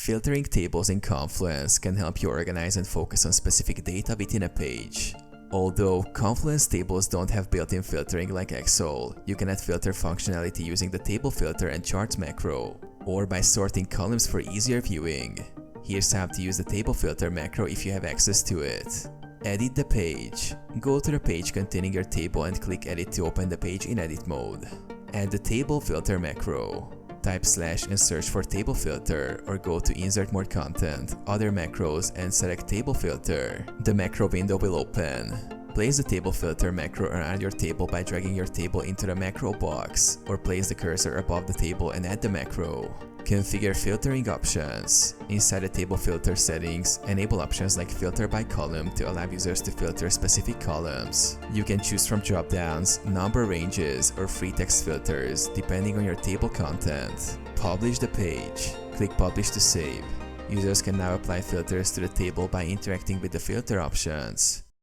Filtering tables in Confluence can help you organize and focus on specific data within a page. Although Confluence tables don't have built-in filtering like Excel, you can add filter functionality using the table filter and charts macro, or by sorting columns for easier viewing. Here's how to use the table filter macro if you have access to it. Edit the page. Go to the page containing your table and click Edit to open the page in edit mode. Add the table filter macro. Type / and search for table filter, or go to Insert More Content, Other Macros, and select Table Filter. The macro window will open. Place the table filter macro around your table by dragging your table into the macro box, or place the cursor above the table and add the macro. Configure filtering options. Inside the table filter settings, enable options like filter by column to allow users to filter specific columns. You can choose from drop-downs, number ranges, or free text filters depending on your table content. Publish the page. Click Publish to save. Users can now apply filters to the table by interacting with the filter options.